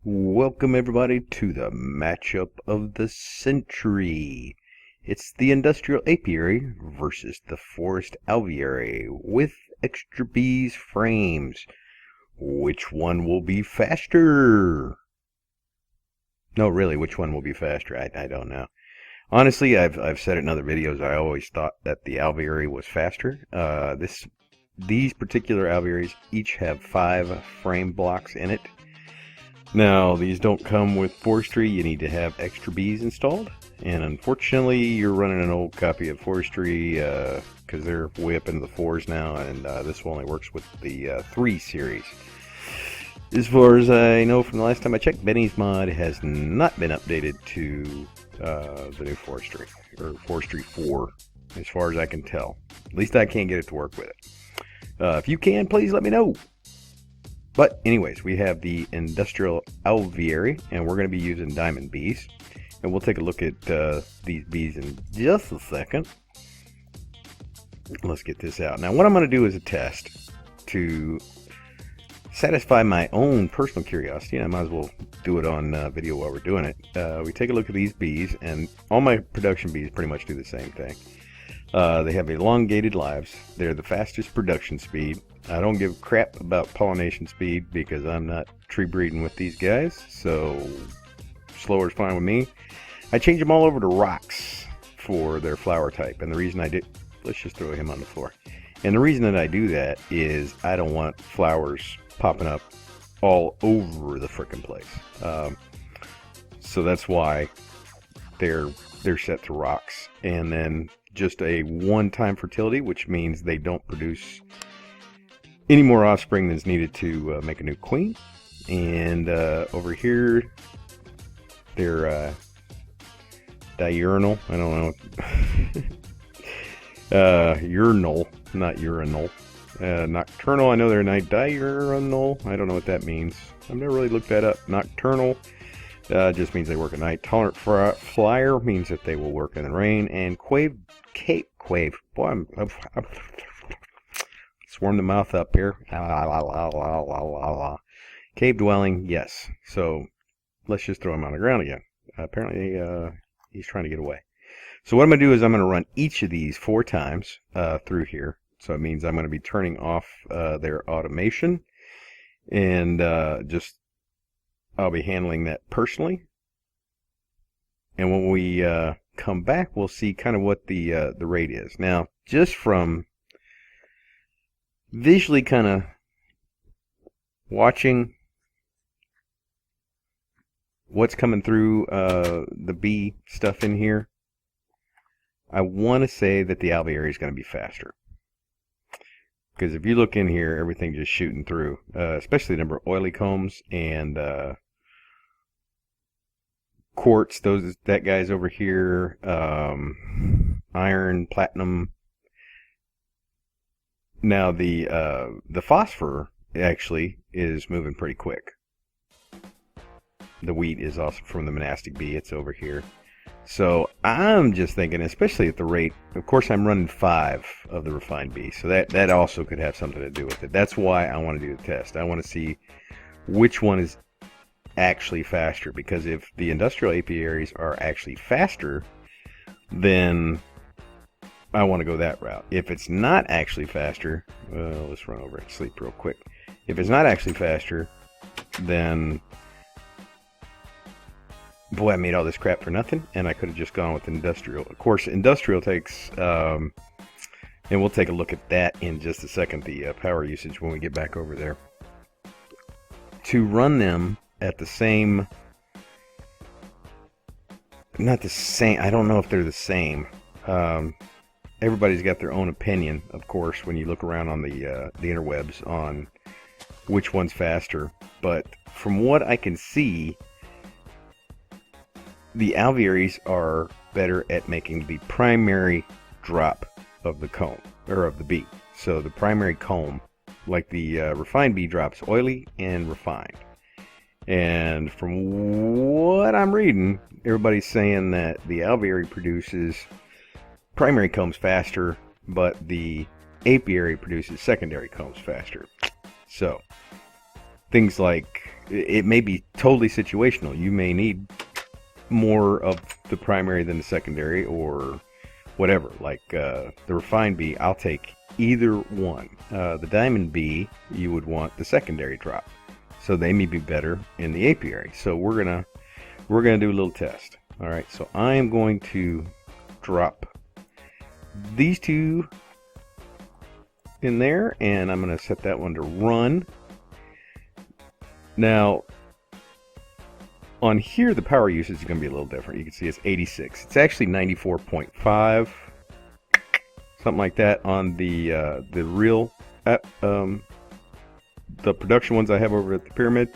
Welcome everybody to the matchup of the century. It's the Industrial Apiary versus the Forest Alveary with extra bees frames. Which one will be faster? No, really, which one will be faster? I don't know. Honestly, I've said it in other videos. I always thought that the Alveary was faster. These particular alvearies each have 5 frame blocks in it. Now, these don't come with Forestry. You need to have extra bees installed. And unfortunately, you're running an old copy of Forestry because they're way up into the 4s now. And this one only works with the 3 series. As far as I know from the last time I checked, Benny's mod has not been updated to the new Forestry, or Forestry 4, as far as I can tell. At least I can't get it to work with it. If you can, please let me know. But anyways, we have the Industrial Alveary, and we're going to be using diamond bees. And we'll take a look at these bees in just a second. Let's get this out. Now, what I'm going to do is a test to satisfy my own personal curiosity. And I might as well do it on video while we're doing it. We take a look at these bees, and all my production bees pretty much do the same thing. They have elongated lives. They're the fastest production speed. I don't give a crap about pollination speed because I'm not tree breeding with these guys, so slower is fine with me. I change them all over to rocks for their flower type, and the reason I did, let's just throw him on the floor. And the reason that I do that is I don't want flowers popping up all over the frickin' place. So that's why they're set to rocks. And then just a one-time fertility, which means they don't produce any more offspring than is needed to make a new queen. And over here, they're diurnal. I don't know. Urinal, not urinal. Nocturnal, I know they're diurnal. I don't know what that means. I've never really looked that up. Nocturnal just means they work at night. Tolerant flyer means that they will work in the rain. And quave. Boy, I'm swarm the mouth up here. Cave dwelling, yes. So let's just throw him on the ground again. Apparently he's trying to get away. So what I'm going to do is I'm going to run each of these 4 times through here. So it means I'm going to be turning off their automation. And I'll be handling that personally. And when we come back, we'll see kind of what the rate is. Now, just from visually kind of watching what's coming through the bee stuff in here, I want to say that the alveary is going to be faster. Because if you look in here, everything's just shooting through, especially the number of oily combs and quartz. That guy's over here, iron, platinum. Now the phosphor actually is moving pretty quick. The wheat is also from the monastic bee. It's over here. So I'm just thinking, especially at the rate, of course I'm running 5 of the refined bee, so that also could have something to do with it. That's why I want to do the test. I want to see which one is actually faster, because if the industrial apiaries are actually faster, then I want to go that route. If it's not actually faster, well, let's run over and sleep real quick. If it's not actually faster, then boy, I made all this crap for nothing, and I could have just gone with industrial. Of course, industrial takes, and we'll take a look at that in just a second, the power usage when we get back over there. To run them at the same, not the same, I don't know if they're the same. Everybody's got their own opinion, of course, when you look around on the interwebs on which one's faster. But from what I can see, the alvearies are better at making the primary drop of the comb, or of the bee. So the primary comb, like the refined bee, drops oily and refined. And from what I'm reading, everybody's saying that the alveary produces primary combs faster, but the apiary produces secondary combs faster. So things like it may be totally situational. You may need more of the primary than the secondary, or whatever. Like the refined bee, I'll take either one. The diamond bee, you would want the secondary drop, so they may be better in the apiary. So we're gonna do a little test. All right, so I am going to drop these two in there, and I'm going to set that one to run. Now on here the power usage is going to be a little different. You can see it's 86. It's actually 94.5, something like that on the real the production ones I have over at the Pyramid,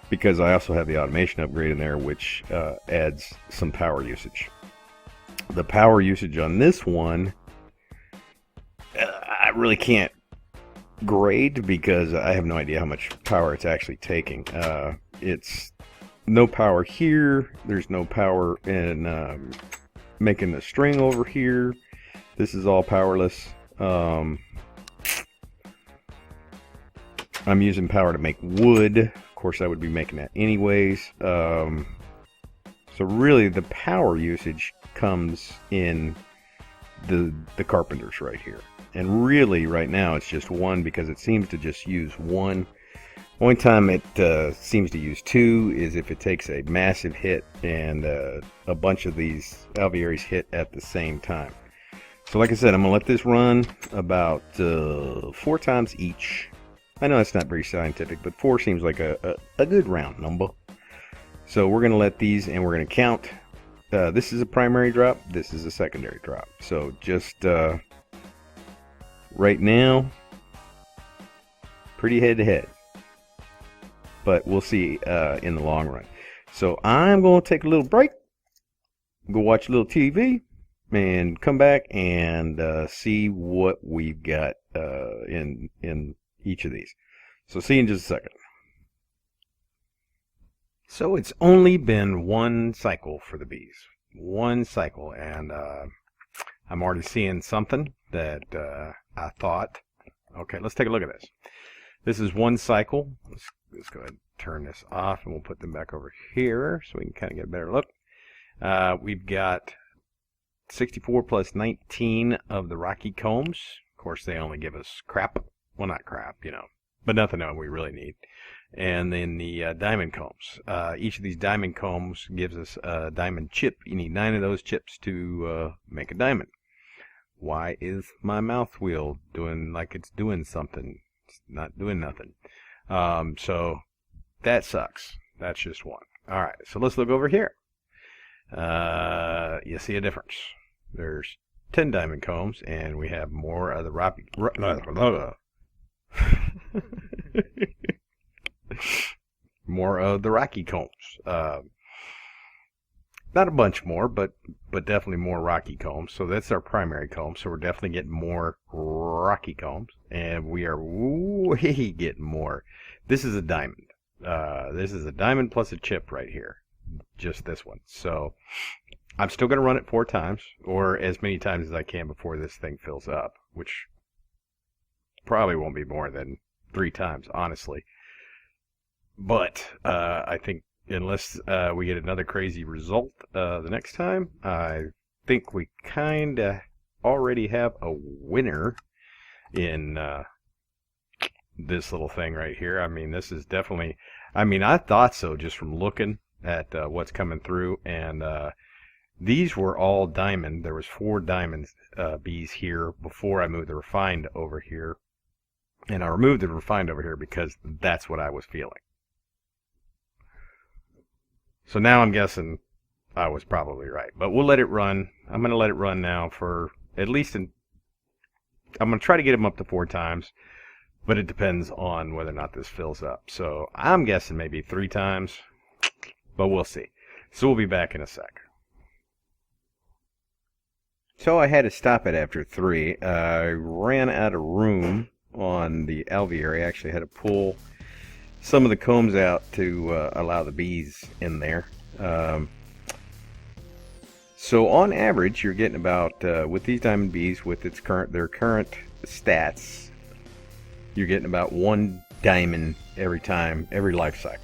because I also have the automation upgrade in there, which adds some power usage. The power usage on this one, I really can't grade because I have no idea how much power it's actually taking. It's no power here. There's no power in making the string over here. This is all powerless. I'm using power to make wood. Of course, I would be making that anyways. So really, the power usage comes in the carpenters right here. And really, right now, it's just one, because it seems to just use one. Only time it seems to use two is if it takes a massive hit and a bunch of these alvearies hit at the same time. So like I said, I'm going to let this run about 4 times each. I know that's not very scientific, but 4 seems like a good round number. So we're going to let these, and we're going to count. This is a primary drop. This is a secondary drop. So just right now, pretty head to head. But we'll see in the long run. So I'm going to take a little break, go watch a little TV, and come back and see what we've got in each of these. So see you in just a second. So it's only been one cycle for the bees. One cycle, and I'm already seeing something that I thought, okay, let's take a look at this. This is one cycle. Let's go ahead and turn this off, and we'll put them back over here so we can kind of get a better look. We've got 64 plus 19 of the rocky combs. Of course, they only give us crap. Well, not crap, you know, but nothing that we really need. And then the diamond combs. Each of these diamond combs gives us a diamond chip. You need 9 of those chips to make a diamond. Why is my mouth wheel doing like it's doing something? It's not doing nothing. So that sucks. That's just one. All right, so let's look over here. You see a difference. There's 10 diamond combs, and we have more of the rocky. More of the rocky combs. Not a bunch more, but definitely more rocky combs. So that's our primary comb. So we're definitely getting more rocky combs, and we are way getting more. This is a diamond. This is a diamond plus a chip right here. Just this one. So I'm still going to run it 4 times, or as many times as I can before this thing fills up, which probably won't be more than 3 times, honestly. But I think unless we get another crazy result the next time, I think we kind of already have a winner in this little thing right here. I mean, this is definitely, I mean, I thought so just from looking at what's coming through, and these were all diamond. There was 4 diamond bees here before I moved the refined over here, and I removed the refined over here because that's what I was feeling. So now I'm guessing I was probably right, but we'll let it run. I'm going to let it run now for at least I'm going to try to get them up to 4 times, but it depends on whether or not this fills up. So I'm guessing maybe 3 times, but we'll see. So we'll be back in a sec. So I had to stop it after 3. I ran out of room on the alveary. I actually had to pull some of the combs out to allow the bees in there. So on average, you're getting about with these diamond bees, with their current stats, you're getting about 1 diamond every life cycle.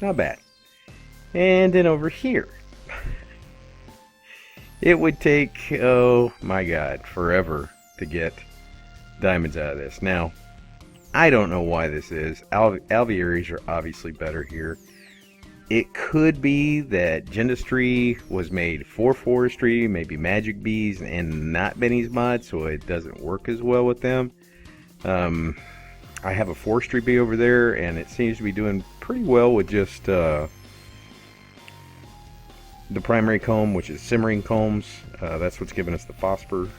Not bad. And then over here, it would take, oh my god, forever to get diamonds out of this. Now, I don't know why this is. Alvearies are obviously better here. It could be that Gendustry was made for forestry, maybe magic bees, and not Benny's mod, so it doesn't work as well with them. I have a forestry bee over there, and it seems to be doing pretty well with just the primary comb, which is simmering combs. That's what's giving us the phosphorus.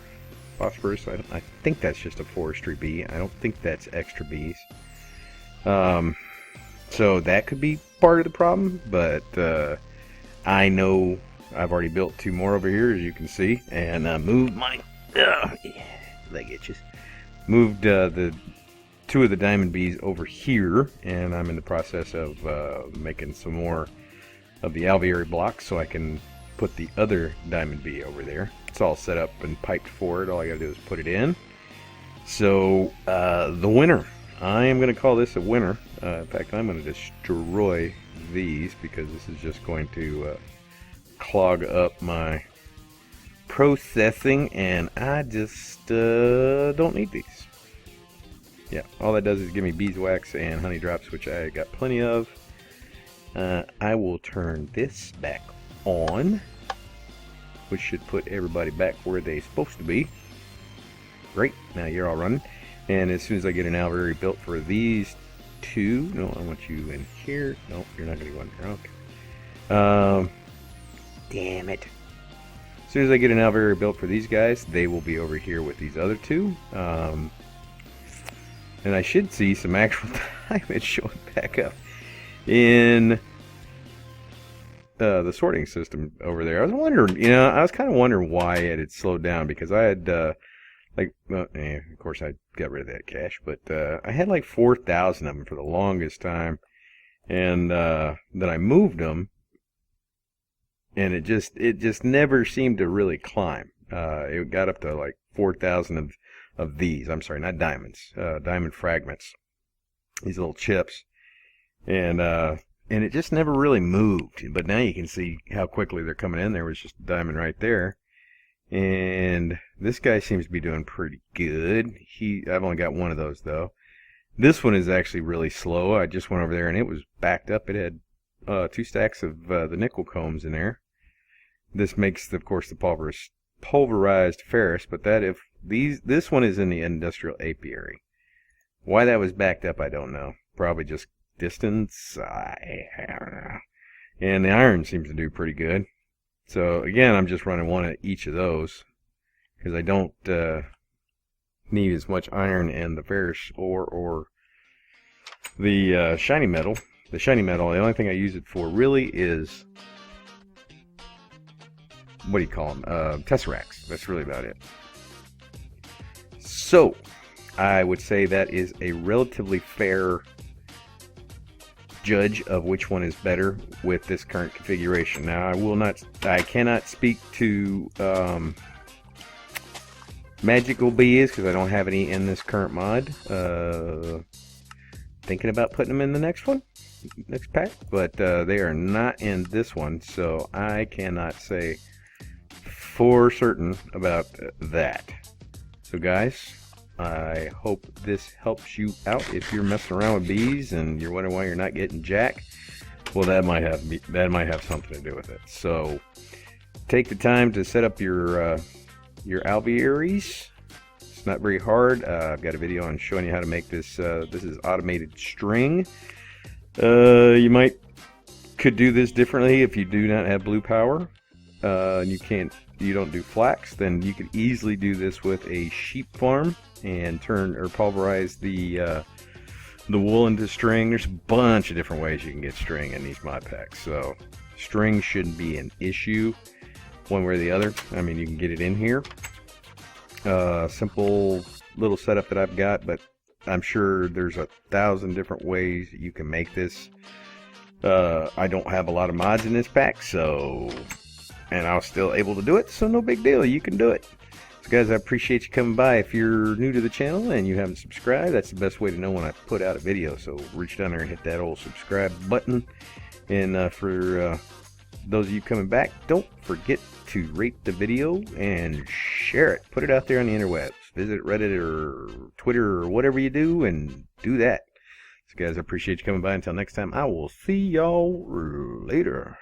I think that's just a forestry bee. I don't think that's extra bees. So that could be part of the problem, but I know I've already built 2 more over here, as you can see, and moved my leg itches. Moved the 2 of the diamond bees over here, and I'm in the process of making some more of the alveary blocks so I can put the other diamond bee over there. It's all set up and piped for it. All I gotta do is put it in. So the winner, I am going to call this a winner. In fact, I'm going to destroy these because this is just going to clog up my processing, and I just don't need these. Yeah, all that does is give me beeswax and honey drops, which I got plenty of. I will turn this back on, which should put everybody back where they're supposed to be. Great, now you're all running. And as soon as I get an alveary built for these 2, no, I want you in here. No, you're not going to go in there. Okay. Damn it. As soon as I get an alveary built for these guys, they will be over here with these other 2. And I should see some actual diamonds showing back up in the sorting system over there. I was wondering, I was kind of wondering why it had slowed down, because I had, of course I got rid of that cache, but I had like 4,000 of them for the longest time, and then I moved them, and it just never seemed to really climb. It got up to like 4,000 of these. I'm sorry, not diamonds, diamond fragments, these little chips, and it just never really moved. But now you can see how quickly they're coming in. There was just a diamond right there. And this guy seems to be doing pretty good. I've only got 1 of those though. This one is actually really slow. I just went over there and it was backed up. It had 2 stacks of the nickel combs in there. This makes, of course, the pulverized ferrous. But this one is in the industrial apiary. Why that was backed up, I don't know. Probably just distance. I don't know. And the iron seems to do pretty good. So again, I'm just running 1 of each of those because I don't need as much iron in the ferrous or the shiny metal. The shiny metal, the only thing I use it for really is, what do you call them? Tesseracts. That's really about it. So I would say that is a relatively fair judge of which one is better with this current configuration. Now, I cannot speak to magical bees because I don't have any in this current mod. Thinking about putting them in the next pack, but they are not in this one, so I cannot say for certain about that. So guys, I hope this helps you out if you're messing around with bees and you're wondering why you're not getting jack. Well, that might have something to do with it. So take the time to set up your alvearies. It's not very hard. I've got a video on showing you how to make this. This is automated string. You could do this differently if you do not have blue power. You don't do flax, then you could easily do this with a sheep farm and pulverize the wool into string. There's a bunch of different ways you can get string in these mod packs, so string shouldn't be an issue one way or the other. I mean, you can get it in here. Simple little setup that I've got, but I'm sure there's 1,000 different ways you can make this. I don't have a lot of mods in this pack, and I was still able to do it, so no big deal. You can do it. So guys, I appreciate you coming by. If you're new to the channel and you haven't subscribed, that's the best way to know when I put out a video. So reach down there and hit that old subscribe button. And for those of you coming back, don't forget to rate the video and share it. Put it out there on the interwebs. Visit Reddit or Twitter or whatever you do, and do that. So guys, I appreciate you coming by. Until next time, I will see y'all later.